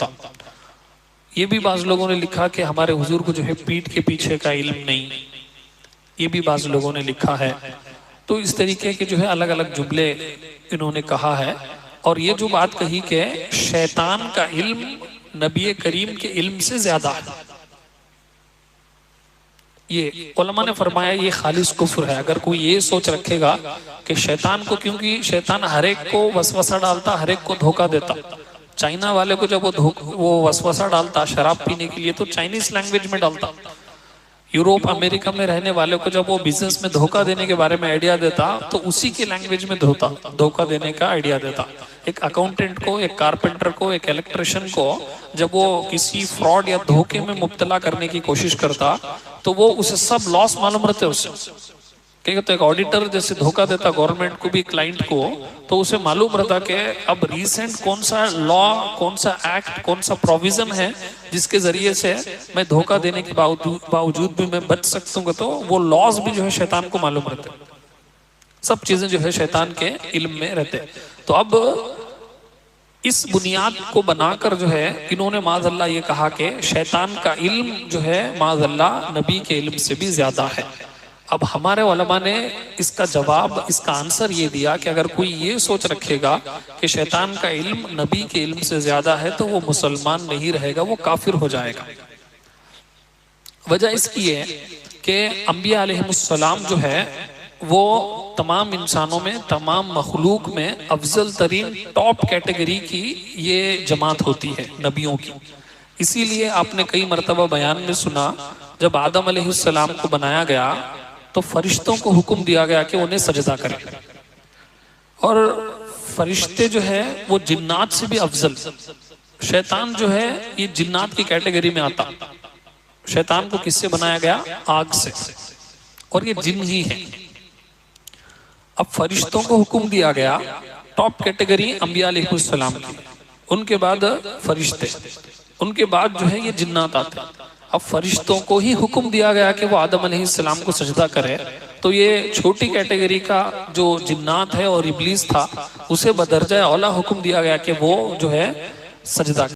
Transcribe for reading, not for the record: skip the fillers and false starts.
ڈالتا. یہ بھی بعض لوگوں نے لکھا کہ ہمارے حضور کو جو ہے پیٹھ کے پیچھے کا علم نہیں، یہ بھی بعض لوگوں نے لکھا ہے. تو اس طریقے کے جو ہے الگ الگ جملے انہوں نے کہا ہے. اور یہ جو بات کہی کہ شیطان کا علم نبی کریم کے علم سے زیادہ ہے، یہ علماء نے فرمایا یہ خالص کفر ہے. اگر کوئی یہ سوچ رکھے گا کہ شیطان کو، کیونکہ شیطان ہر ایک کو وسوسہ ڈالتا، ہر ایک کو دھوکہ دیتا. چائنا والے کو جب وہ وسوسہ ڈالتا شراب پینے کے لیے تو چائنیز لینگویج میں ڈالتا. یوروپ امریکہ میں رہنے والے کو جب وہ بزنس میں دھوکہ دینے کے بارے میں آئیڈیا دیتا تو اسی کے لینگویج میں دھوکہ دینے کا آئیڈیا دیتا. ایک اکاؤنٹنٹ کو، ایک کارپینٹر کو، ایک الیکٹریشن کو جب وہ کسی فراڈ یا دھوکے میں مبتلا کرنے کی کوشش کرتا تو وہ اسے سب لاس معلوم رہتے اسے. کہ تو ایک آڈیٹر جیسے دھوکہ دیتا گورنمنٹ کو بھی کلائنٹ کو، تو اسے معلوم رہتا کہ اب ریسنٹ کون سا لا، کون سا ایکٹ، کون سا پروویژن ہے جس کے ذریعے سے میں دھوکہ دینے کے باوجود بھی میں بچ سکتا ہوں. تو وہ لاز بھی جو ہے شیطان کو معلوم رہتے، سب چیزیں جو ہے شیطان کے علم میں رہتے. تو اب اس بنیاد کو بنا کر جو ہے انہوں نے معاذ اللہ یہ کہا کہ شیطان کا علم جو ہے معاذ اللہ نبی کے علم سے بھی زیادہ ہے. اب ہمارے علماء نے اس کا جواب، اس کا آنسر یہ دیا کہ اگر کوئی یہ سوچ رکھے گا کہ شیطان کا علم نبی کے علم سے زیادہ ہے تو وہ مسلمان نہیں رہے گا، وہ کافر ہو جائے گا. وجہ اس کی ہے کہ انبیاء علیہ السلام جو ہے وہ تمام انسانوں میں، تمام مخلوق میں افضل ترین ٹاپ کیٹیگری کی یہ جماعت ہوتی ہے نبیوں کی. اسی لیے آپ نے کئی مرتبہ بیان میں سنا جب آدم علیہ السلام کو بنایا گیا تو فرشتوں کو حکم دیا گیا کہ انہیں سجدہ کریں. اور فرشتے جو ہے وہ جنات سے بھی افضل. شیطان جو ہے یہ جنات کی کیٹیگری میں آتا. شیطان کو کس سے بنایا گیا؟ آگ سے، اور یہ جن ہی ہے. اب فرشتوں کو حکم دیا گیا، ٹاپ کیٹیگری انبیاء علیہ السلام کی، ان کے بعد فرشتے، ان کے بعد جو ہے یہ جنات آتے. اب فرشتوں کو ہی حکم دیا گیا کہ وہ آدم علیہ السلام کو سجدہ کرے، تو یہ چھوٹی کیٹیگری کا جو جنات ہے اور ابلیس تھا اسے بدرجہ اولا حکم دیا گیا کہ وہ جو ہے سجدہ